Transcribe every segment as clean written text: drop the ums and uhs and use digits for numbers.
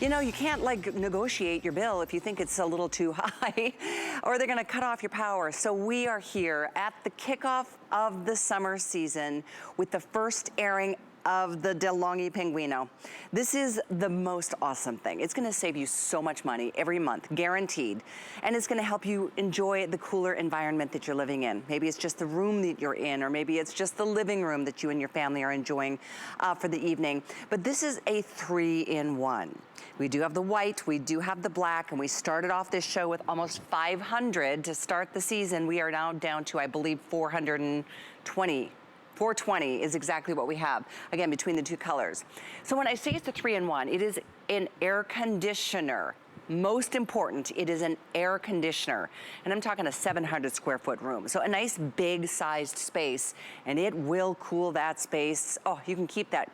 You know, you can't like negotiate your bill if you think it's a little too high or they're gonna cut off your power. So we are here at the kickoff of the summer season with the first airing of the DeLonghi Pinguino. This is the most awesome thing. It's gonna save you so much money every month, guaranteed. And it's gonna help you enjoy the cooler environment that you're living in. Maybe it's just the room that you're in, or maybe it's just the living room that you and your family are enjoying for the evening. But this is a 3-in-1. We do have the white, we do have the black, and we started off this show with almost 500 to start the season. We are now down to, I believe, 420 is exactly what we have, again, between the two colors. So when I say it's a 3-in-1, it is an air conditioner. Most important, it is an air conditioner. And I'm talking a 700 square foot room. So a nice big sized space, and it will cool that space. Oh, you can keep that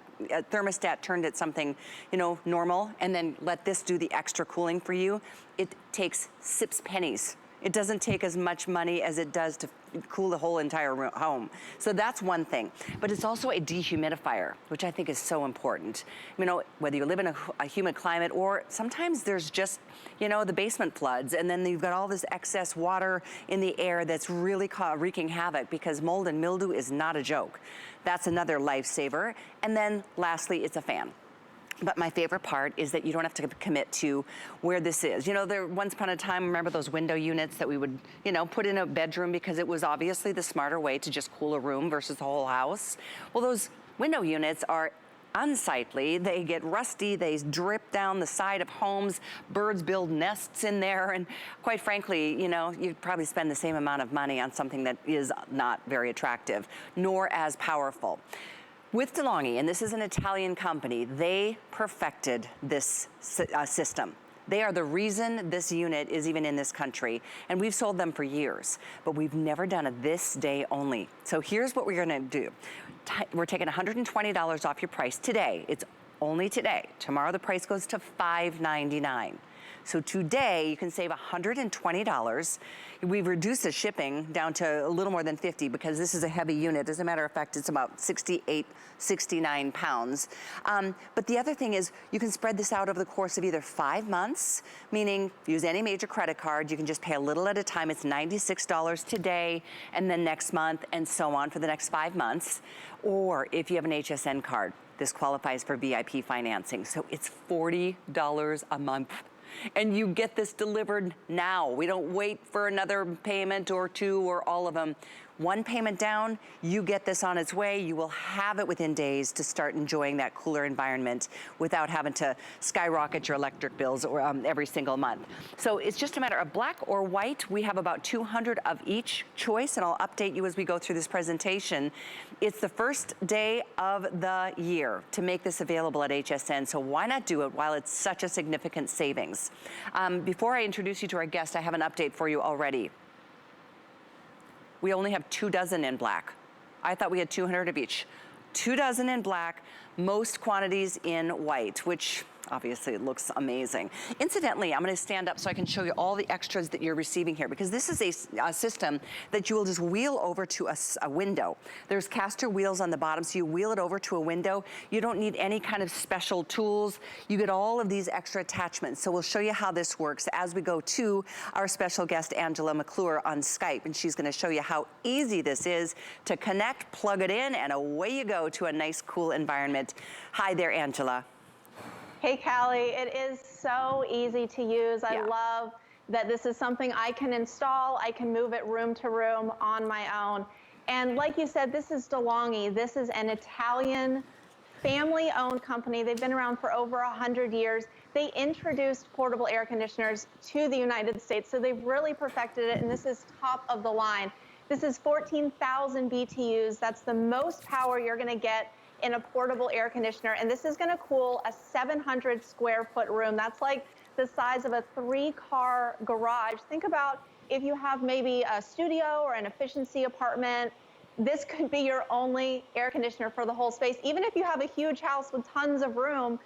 thermostat turned at something, you know, normal, and then let this do the extra cooling for you. It takes 6 pennies. It doesn't take as much money as it does to cool the whole entire home. So that's one thing. But it's also a dehumidifier, which I think is so important. You know, whether you live in a humid climate, or sometimes there's just, you know, the basement floods, and then you've got all this excess water in the air that's really wreaking havoc, because mold and mildew is not a joke. That's another lifesaver. And then lastly, it's a fan. But my favorite part is that you don't have to commit to where this is. You know, there once upon a time, remember those window units that we would, you know, put in a bedroom because it was obviously the smarter way to just cool a room versus the whole house? Well, those window units are unsightly. They get rusty, they drip down the side of homes, birds build nests in there, and quite frankly, you know, you'd probably spend the same amount of money on something that is not very attractive, nor as powerful. With DeLonghi, and this is an Italian company, they perfected this system. They are the reason this unit is even in this country, and we've sold them for years, but we've never done it this day only. So here's what we're gonna do. We're taking $120 off your price today. It's only today. Tomorrow the price goes to $599. So today you can save $120. We've reduced the shipping down to a little more than 50 because this is a heavy unit. As a matter of fact, it's about 68, 69 pounds. But the other thing is you can spread this out over the course of either 5 months, meaning use any major credit card. You can just pay a little at a time. It's $96 today, and then next month, and so on for the next 5 months. Or if you have an HSN card, this qualifies for VIP financing. So it's $40 a month. And you get this delivered now. We don't wait for another payment or two or all of them. One payment down, you get this on its way. You will have it within days to start enjoying that cooler environment without having to skyrocket your electric bills or, every single month. So it's just a matter of black or white. We have about 200 of each choice, and I'll update you as we go through this presentation. It's the first day of the year to make this available at HSN, so why not do it while it's such a significant savings? Before I introduce you to our guest, I have an update for you already. We only have 2 dozen in black. I thought we had 200 of each. 2 dozen in black, most quantities in white, which obviously it looks amazing. Incidentally, I'm gonna stand up so I can show you all the extras that you're receiving here, because this is a system that you will just wheel over to a window. There's caster wheels on the bottom, so you wheel it over to a window. You don't need any kind of special tools. You get all of these extra attachments. So we'll show you how this works as we go to our special guest, Angela McClure, on Skype, and she's gonna show you how easy this is to connect, plug it in, and away you go to a nice, cool environment. Hi there, Angela. Hey, Callie, it is so easy to use. I love that this is something I can install. I can move it room to room on my own. And like you said, this is DeLonghi. This is an Italian family-owned company. They've been around for over 100 years. They introduced portable air conditioners to the United States, so they've really perfected it, and this is top of the line. This is 14,000 BTUs. That's the most power you're gonna get in a portable air conditioner, and this is gonna cool a 700 square foot room. That's like the size of a 3-car garage. Think about if you have maybe a studio or an efficiency apartment, this could be your only air conditioner for the whole space. Even if you have a huge house with tons of room,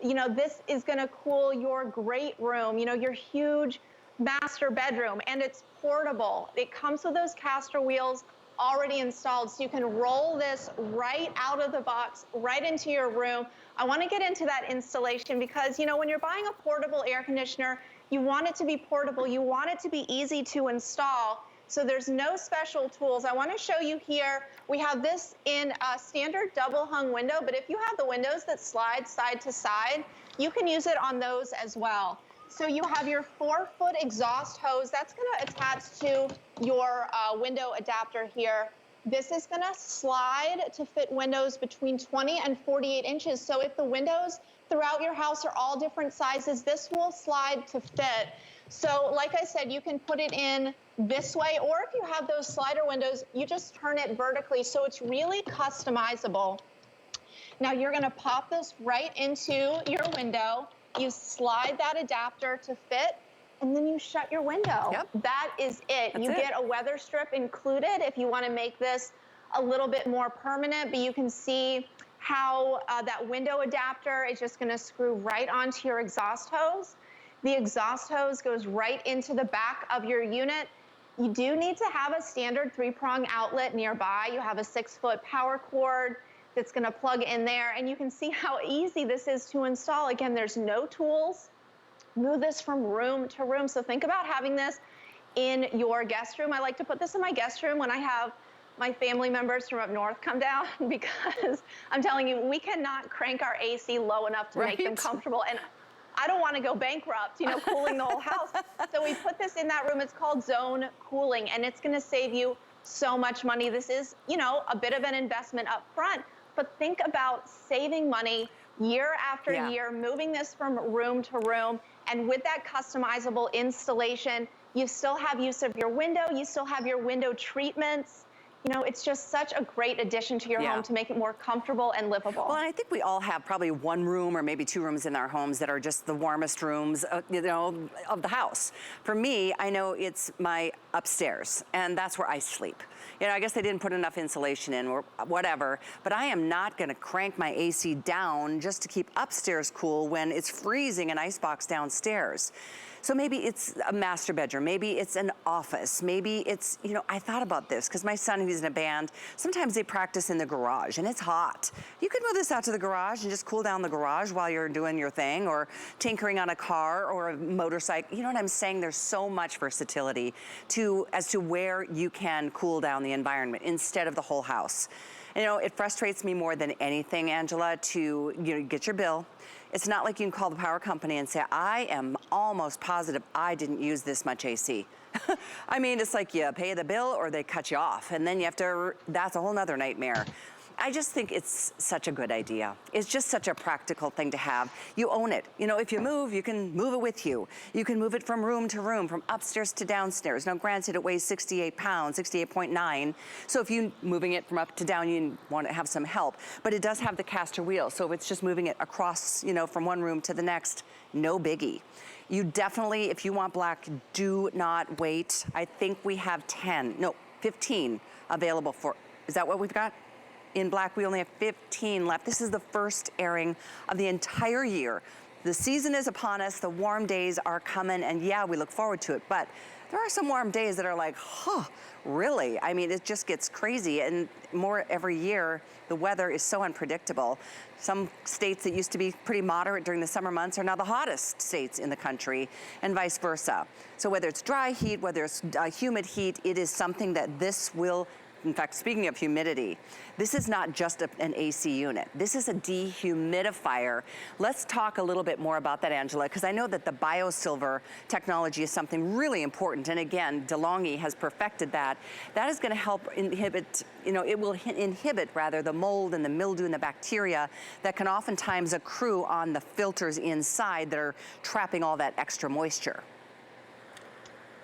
you know, this is gonna cool your great room, you know, your huge master bedroom, and it's portable. It comes with those caster wheels already installed. So you can roll this right out of the box, right into your room. I want to get into that installation because, you know, when you're buying a portable air conditioner, you want it to be portable. You want it to be easy to install. So there's no special tools. I want to show you here, we have this in a standard double hung window, but if you have the windows that slide side to side, you can use it on those as well. So you have your 4-foot exhaust hose. That's going to attach to your window adapter here. This is going to slide to fit windows between 20 and 48 inches. So if the windows throughout your house are all different sizes, this will slide to fit. So like I said, you can put it in this way, or if you have those slider windows, you just turn it vertically. So it's really customizable. Now you're going to pop this right into your window. You slide that adapter to fit, and then you shut your window. Yep. That is it. That's you it. get a weather strip included if you want to make this a little bit more permanent, but you can see how that window adapter is just going to screw right onto your exhaust hose. The exhaust hose goes right into the back of your unit. You do need to have a standard 3-prong outlet nearby. You have a 6-foot power cord that's going to plug in there, and you can see how easy this is to install. Again, there's no tools. Move this from room to room. So think about having this in your guest room. I like to put this in my guest room when I have my family members from up north come down, because I'm telling you, we cannot crank our AC low enough to make them comfortable. And I don't want to go bankrupt, you know, cooling the whole house. So we put this in that room. It's called zone cooling, and it's going to save you so much money. This is, you know, a bit of an investment up front, but think about saving money year after year, moving this from room to room. And with that customizable installation, you still have use of your window. You still have your window treatments. You know, it's just such a great addition to your home to make it more comfortable and livable. Well, and I think we all have probably one room or maybe 2 rooms in our homes that are just the warmest rooms, you know, of the house. For me, I know it's my upstairs, and that's where I sleep. You know, I guess they didn't put enough insulation in or whatever, but I am not gonna crank my AC down just to keep upstairs cool when it's freezing an icebox downstairs. So maybe it's a master bedroom, maybe it's an office, maybe it's, you know, I thought about this because my son, who's in a band, sometimes they practice in the garage and it's hot. You could move this out to the garage and just cool down the garage while you're doing your thing, or tinkering on a car or a motorcycle. You know what I'm saying? There's so much versatility as to where you can cool down the environment instead of the whole house. You know, it frustrates me more than anything, Angela, to, you know, get your bill. It's not like you can call the power company and say, I am almost positive I didn't use this much AC. I mean, it's like you pay the bill or they cut you off, and then you have to, that's a whole nother nightmare. I just think it's such a good idea. It's just such a practical thing to have. You own it. You know, if you move, you can move it with you. You can move it from room to room, from upstairs to downstairs. Now, granted, it weighs 68 pounds, 68.9. So if you're moving it from up to down, you want to have some help. But it does have the caster wheel. So it's just moving it across, you know, from one room to the next. No biggie. You definitely, if you want black, do not wait. I think we have 15 available for, is that what we've got? In black, we only have 15 left. This is the first airing of the entire year. The season is upon us, the warm days are coming, and yeah, we look forward to it, but there are some warm days that are like, huh, really? I mean, it just gets crazy, and more every year. The weather is so unpredictable. Some states that used to be pretty moderate during the summer months are now the hottest states in the country, and vice versa. So whether it's dry heat, whether it's humid heat, it is something that this will. In fact, speaking of humidity, this is not just an AC unit. This is a dehumidifier. Let's talk a little bit more about that, Angela, because I know that the biosilver technology is something really important. And again, DeLonghi has perfected that. That is going to help inhibit, you know, it will inhibit rather the mold and the mildew and the bacteria that can oftentimes accrue on the filters inside that are trapping all that extra moisture.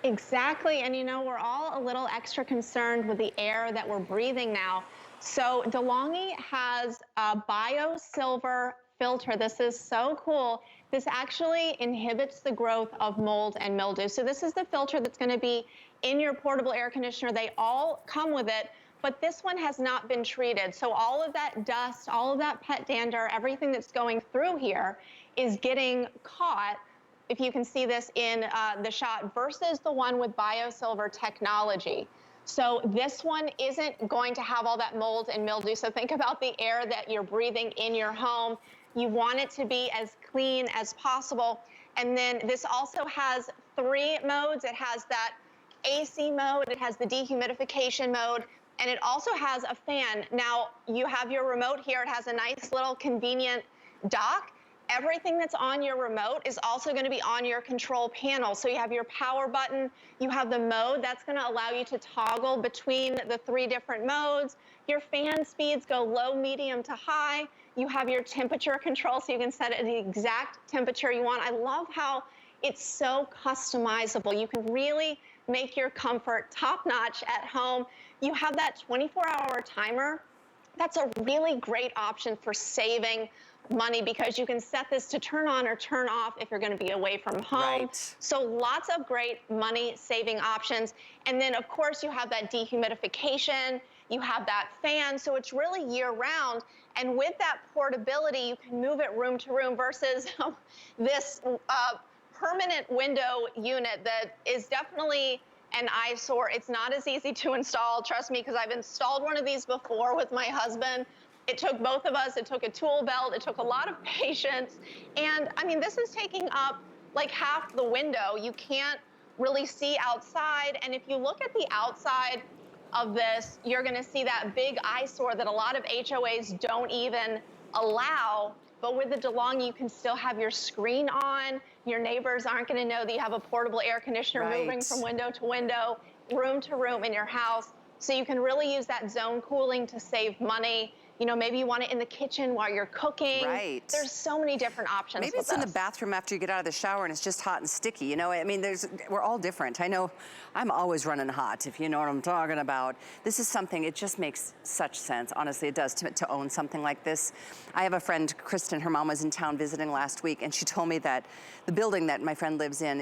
Exactly, and you know, we're all a little extra concerned with the air that we're breathing now. So DeLonghi has a biosilver filter. This is so cool. This actually inhibits the growth of mold and mildew. So this is the filter that's going to be in your portable air conditioner. They all come with it, but this one has not been treated. So all of that dust, all of that pet dander, everything that's going through here is getting caught, if you can see this in the shot, versus the one with biosilver technology. So this one isn't going to have all that mold and mildew. So think about the air that you're breathing in your home. You want it to be as clean as possible. And then this also has 3 modes. It has that AC mode, it has the dehumidification mode, and it also has a fan. Now, you have your remote here. It has a nice little convenient dock. Everything that's on your remote is also going to be on your control panel. So you have your power button, you have the mode that's going to allow you to toggle between the 3 different modes. Your fan speeds go low, medium to high. You have your temperature control, so you can set it at the exact temperature you want. I love how it's so customizable. You can really make your comfort top-notch at home. You have that 24-hour timer. That's a really great option for saving money because you can set this to turn on or turn off if you're going to be away from home. Right. So lots of great money-saving options. And then, of course, you have that dehumidification. You have that fan, so it's really year-round. And with that portability, you can move it room to room versus this permanent window unit that is definitely an eyesore. It's not as easy to install, trust me, because I've installed one of these before with my husband. It took both of us, it took a tool belt, it took a lot of patience. And I mean, this is taking up like half the window. You can't really see outside. And if you look at the outside of this, you're gonna see that big eyesore that a lot of HOAs don't even allow. But with the DeLonghi, you can still have your screen on. Your neighbors aren't gonna know that you have a portable air conditioner moving from window to window, room to room in your house. So you can really use that zone cooling to save money. You know, maybe you want it in the kitchen while you're cooking. Right. There's so many different options. Maybe it's in the bathroom after you get out of the shower and it's just hot and sticky. You know, I mean, we're all different. I know I'm always running hot, if you know what I'm talking about. This is something, it just makes such sense. Honestly, it does to own something like this. I have a friend, Kristen, her mom was in town visiting last week, and she told me that the building that my friend lives in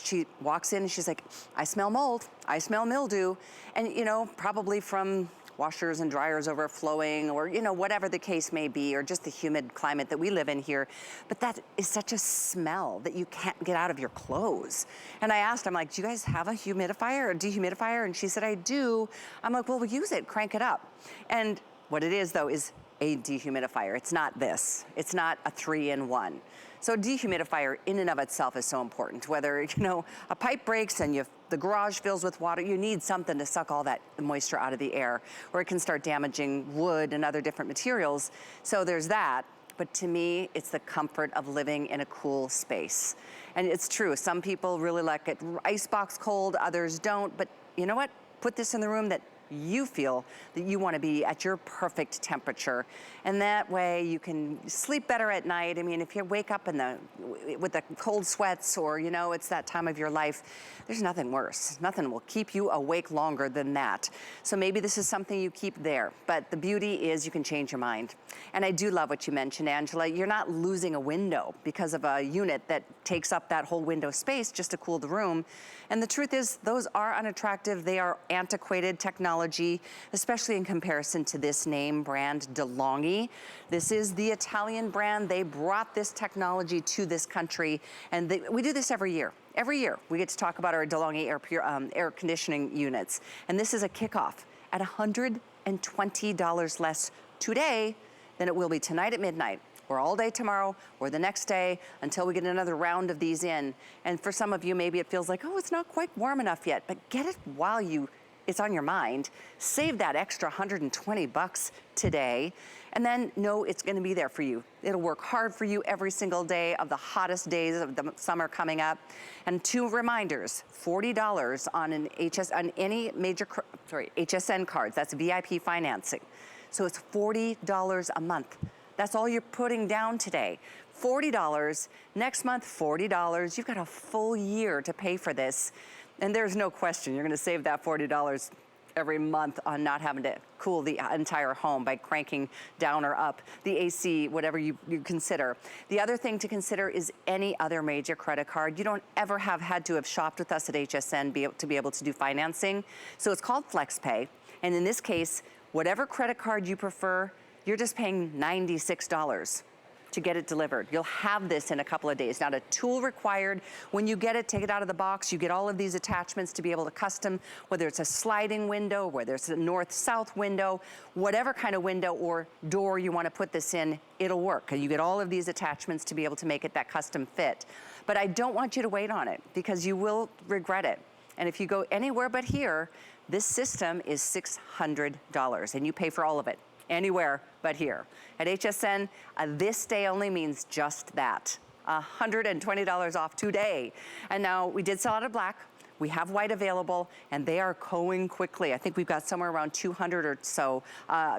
she walks in and she's like, I smell mold, I smell mildew. And, you know, probably from washers and dryers overflowing, or, you know, whatever the case may be, or just the humid climate that we live in here. But that is such a smell that you can't get out of your clothes. And I asked, I'm like, do you guys have a humidifier or a dehumidifier? And she said, I do. I'm like, well, we'll use it, crank it up. And what it is, though, is a dehumidifier. It's not this. It's not a 3-in-1. So a dehumidifier in and of itself is so important. Whether, you know, a pipe breaks and the garage fills with water, you need something to suck all that moisture out of the air, or it can start damaging wood and other different materials. So there's that. But to me, it's the comfort of living in a cool space. And it's true, some people really like it icebox cold, others don't. But you know what? Put this in the room that you feel that you want to be at your perfect temperature. And that way you can sleep better at night. I mean, if you wake up with the cold sweats, or, you know, it's that time of your life, there's nothing worse. Nothing will keep you awake longer than that. So maybe this is something you keep there. But the beauty is you can change your mind. And I do love what you mentioned, Angela. You're not losing a window because of a unit that takes up that whole window space just to cool the room. And the truth is, those are unattractive. They are antiquated technology, especially in comparison to this name brand, DeLonghi. This is the Italian brand. They brought this technology to this country, and we do this every year. Every year, we get to talk about our DeLonghi air conditioning units. And this is a kickoff at $120 less today than it will be tonight at midnight, or all day tomorrow, or the next day, until we get another round of these in. And for some of you, maybe it feels like, oh, it's not quite warm enough yet, but get it while it's on your mind. Save that extra $120 today, and then know it's gonna be there for you. It'll work hard for you every single day of the hottest days of the summer coming up. And 2 reminders, $40 on any major, HSN cards, that's VIP financing. So it's $40 a month. That's all you're putting down today. $40, next month, $40. You've got a full year to pay for this. And there's no question, you're gonna save that $40 every month on not having to cool the entire home by cranking down or up the AC, whatever you consider. The other thing to consider is any other major credit card. You don't ever have had to have shopped with us at HSN to be able to do financing. So it's called FlexPay. And in this case, whatever credit card you prefer, you're just paying $96 to get it delivered. You'll have this in a couple of days. Not a tool required. When you get it, take it out of the box. You get all of these attachments to be able to custom, whether it's a sliding window, whether it's a north-south window, whatever kind of window or door you want to put this in, it'll work. And you get all of these attachments to be able to make it that custom fit. But I don't want you to wait on it because you will regret it. And if you go anywhere but here, this system is $600 and you pay for all of it. Anywhere but here. At HSN, this day only means just that. $120 off today. And now we did sell out of black. We have white available, and they are going quickly. I think we've got somewhere around 200 or so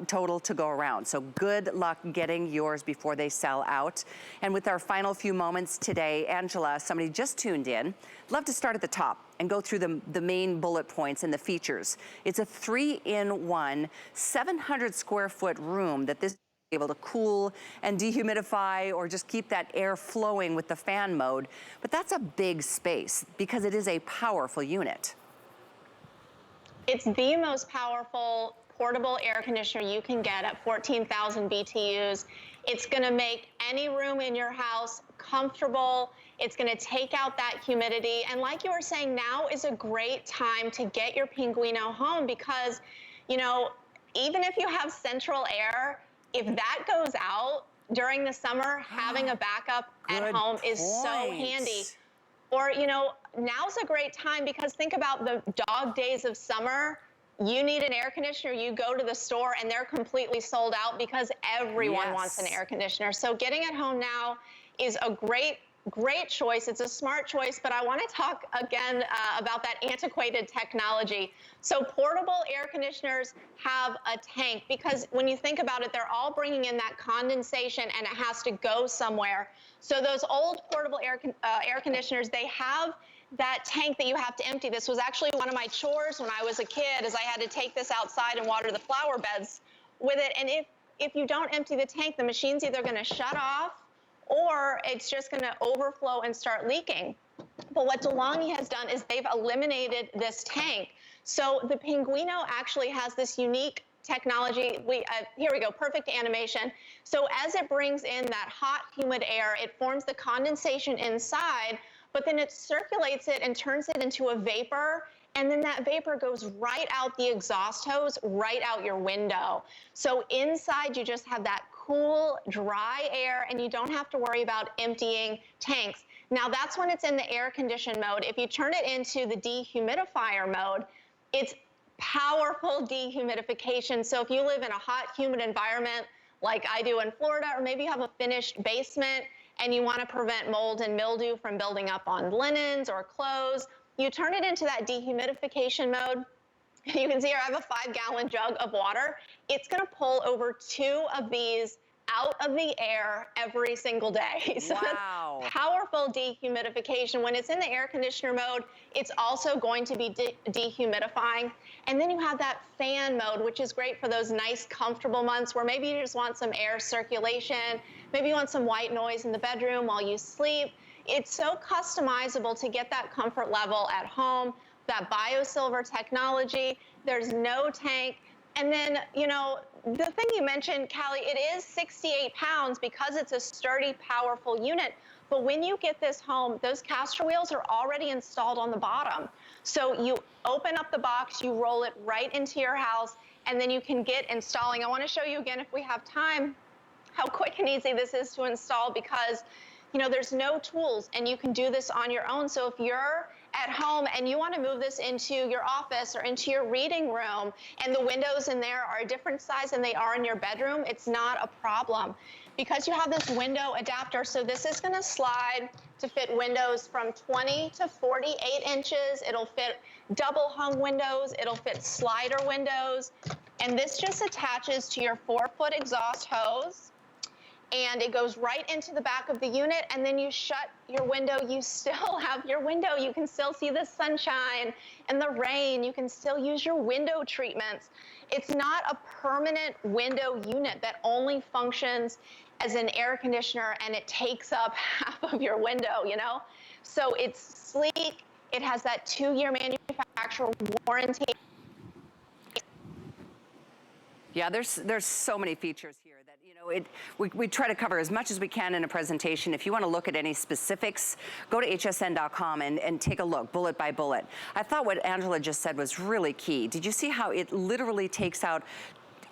total to go around. So good luck getting yours before they sell out. And with our final few moments today, Angela, somebody just tuned in. Love to start at the top and go through the main bullet points and the features. It's a 3-in-1, 700 square foot room that this able to cool and dehumidify or just keep that air flowing with the fan mode. But that's a big space because it is a powerful unit. It's the most powerful portable air conditioner you can get at 14,000 BTUs. It's gonna make any room in your house comfortable. It's gonna take out that humidity. And like you were saying, now is a great time to get your Pinguino home because, you know, even if you have central air, if that goes out during the summer, having a backup at home is so handy. Or, you know, now's a great time because think about the dog days of summer. You need an air conditioner, you go to the store and they're completely sold out because everyone wants an air conditioner. So getting it home now is a great choice. It's a smart choice, but I want to talk again about that antiquated technology. So portable air conditioners have a tank because when you think about it, they're all bringing in that condensation and it has to go somewhere. So those old portable air conditioners, they have that tank that you have to empty. This was actually one of my chores when I was a kid, is I had to take this outside and water the flower beds with it. And if you don't empty the tank, the machine's either going to shut off or it's just going to overflow and start leaking. But what DeLonghi has done is they've eliminated this tank. So the Pinguino actually has this unique technology. Here we go, perfect animation. So as it brings in that hot, humid air, it forms the condensation inside, but then it circulates it and turns it into a vapor. And then that vapor goes right out the exhaust hose, right out your window. So inside you just have that cool, dry air, and you don't have to worry about emptying tanks. Now that's when it's in the air condition mode. If you turn it into the dehumidifier mode, it's powerful dehumidification. So if you live in a hot, humid environment like I do in Florida, or maybe you have a finished basement and you want to prevent mold and mildew from building up on linens or clothes, you turn it into that dehumidification mode. You can see here I have a 5-gallon jug of water. It's going to pull over 2 of these out of the air every single day. So wow. That's powerful dehumidification. When it's in the air conditioner mode, it's also going to be dehumidifying. And then you have that fan mode, which is great for those nice, comfortable months where maybe you just want some air circulation. Maybe you want some white noise in the bedroom while you sleep. It's so customizable to get that comfort level at home, that BioSilver technology. There's no tank. And then, you know, the thing you mentioned, Callie, it is 68 pounds because it's a sturdy, powerful unit. But when you get this home, those caster wheels are already installed on the bottom. So you open up the box, you roll it right into your house, and then you can get installing. I want to show you again, if we have time, how quick and easy this is to install because, you know, there's no tools and you can do this on your own. So if you're at home and you want to move this into your office or into your reading room and the windows in there are a different size than they are in your bedroom, it's not a problem because you have this window adapter. So this is going to slide to fit windows from 20 to 48 inches. It'll fit double hung windows. It'll fit slider windows. And this just attaches to your 4-foot exhaust hose. And it goes right into the back of the unit, and then you shut your window. You still have your window. You can still see the sunshine and the rain. You can still use your window treatments. It's not a permanent window unit that only functions as an air conditioner and it takes up half of your window, you know? So it's sleek. It has that 2-year manufacturer warranty. Yeah, there's so many features here that We try to cover as much as we can in a presentation. If you want to look at any specifics, go to hsn.com and take a look, bullet by bullet. I thought what Angela just said was really key. Did you see how it literally takes out,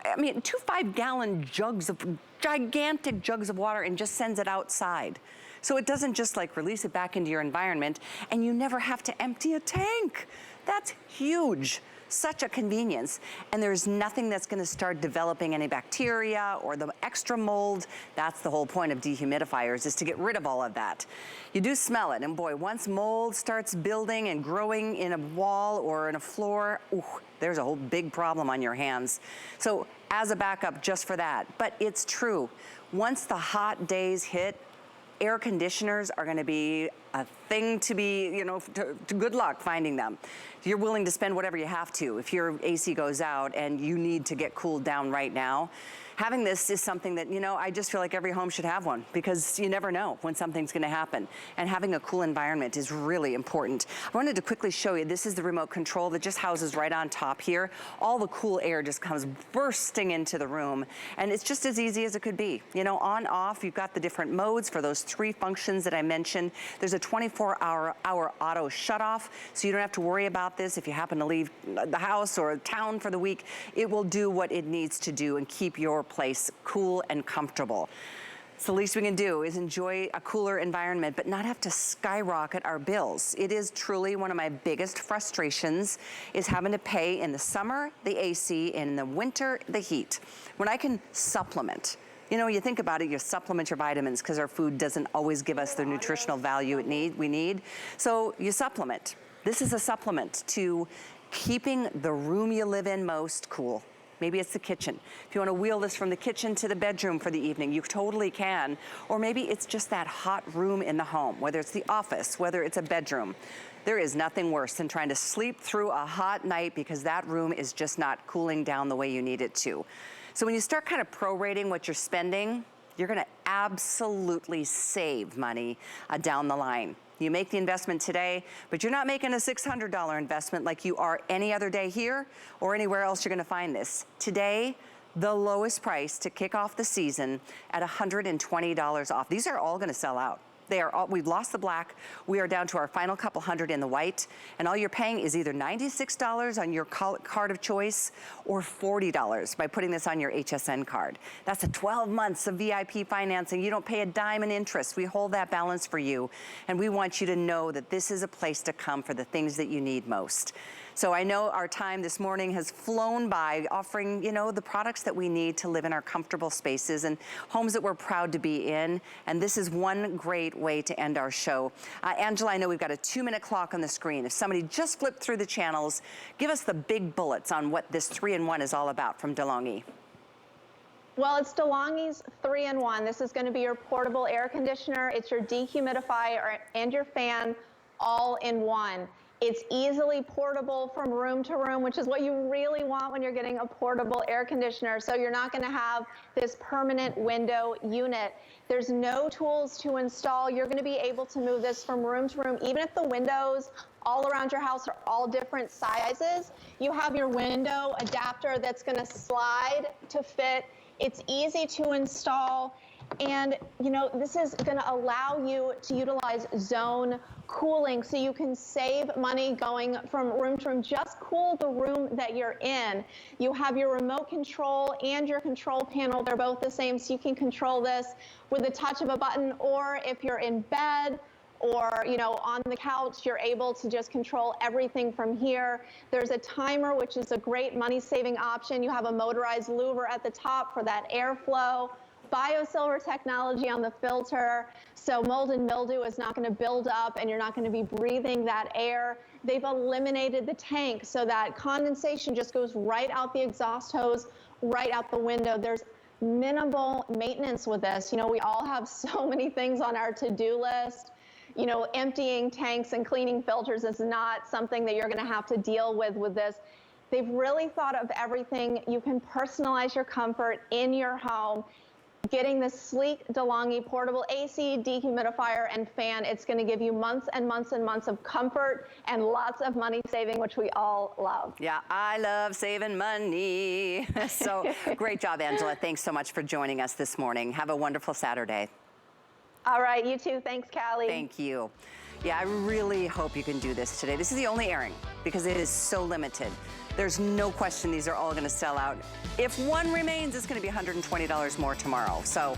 I mean, 2 5-gallon jugs of, gigantic jugs of water and just sends it outside. So it doesn't just like release it back into your environment, and you never have to empty a tank. That's huge. Such a convenience. And there's nothing that's gonna start developing any bacteria or the extra mold. That's the whole point of dehumidifiers, is to get rid of all of that. You do smell it, and boy, once mold starts building and growing in a wall or in a floor, ooh, there's a whole big problem on your hands. So as a backup, just for that. But it's true, once the hot days hit, air conditioners are gonna be a thing to be, good luck finding them. You're willing to spend whatever you have to if your AC goes out and you need to get cooled down right now. Having this is something that, I just feel like every home should have one, because you never know when something's gonna happen. And having a cool environment is really important. I wanted to quickly show you, this is the remote control that just houses right on top here. All the cool air just comes bursting into the room, and it's just as easy as it could be. On, off, you've got the different modes for those 3 functions that I mentioned. There's a 24-hour auto shut-off, so you don't have to worry about this if you happen to leave the house or town for the week. It will do what it needs to do and keep your place cool and comfortable. So the least we can do is enjoy a cooler environment, but not have to skyrocket our bills. It is truly one of my biggest frustrations, is having to pay in the summer, the AC, in the winter, the heat. When I can supplement. You think about it, you supplement your vitamins because our food doesn't always give us the nutritional value we need. So you supplement. This is a supplement to keeping the room you live in most cool. Maybe it's the kitchen. If you want to wheel this from the kitchen to the bedroom for the evening, you totally can. Or maybe it's just that hot room in the home, whether it's the office, whether it's a bedroom. There is nothing worse than trying to sleep through a hot night because that room is just not cooling down the way you need it to. So when you start kind of prorating what you're spending, you're gonna absolutely save money down the line. You make the investment today, but you're not making a $600 investment like you are any other day here or anywhere else you're gonna find this. Today, the lowest price to kick off the season at $120 off. These are all gonna sell out. We've lost the black. We are down to our final couple hundred in the white, and all you're paying is either $96 on your card of choice or $40 by putting this on your HSN card. That's a 12 months of VIP financing. You don't pay a dime in interest. We hold that balance for you, and we want you to know that this is a place to come for the things that you need most. So I know our time this morning has flown by offering, the products that we need to live in our comfortable spaces and homes that we're proud to be in. And this is one great way to end our show. Angela, I know we've got a 2-minute clock on the screen. If somebody just flipped through the channels, give us the big bullets on what this 3-in-1 is all about from DeLonghi. Well, it's DeLonghi's 3-in-1. This is going to be your portable air conditioner. It's your dehumidifier and your fan all in one. It's easily portable from room to room, which is what you really want when you're getting a portable air conditioner. So you're not going to have this permanent window unit. There's no tools to install. You're going to be able to move this from room to room, even if the windows all around your house are all different sizes. You have your window adapter that's going to slide to fit. It's easy to install. And, this is going to allow you to utilize zone cooling so you can save money going from room to room. Just cool the room that you're in. You have your remote control and your control panel. They're both the same, so you can control this with the touch of a button, or if you're in bed or, on the couch, you're able to just control everything from here. There's a timer, which is a great money-saving option. You have a motorized louver at the top for that airflow. Biosilver technology on the filter, so mold and mildew is not going to build up and you're not going to be breathing that air. They've eliminated the tank so that condensation just goes right out the exhaust hose, right out the window. There's minimal maintenance with this. We all have so many things on our to-do list. Emptying tanks and cleaning filters is not something that you're going to have to deal with this. They've really thought of everything. You can personalize your comfort in your home. getting this sleek DeLonghi portable AC, dehumidifier, and fan. It's going to give you months and months and months of comfort and lots of money saving, which we all love. Yeah, I love saving money. So great job, Angela. Thanks so much for joining us this morning. Have a wonderful Saturday. All right, you too. Thanks, Callie. Thank you. Yeah, I really hope you can do this today. This is the only airing because it is so limited. There's no question these are all going to sell out. If one remains, it's going to be $120 more tomorrow. So,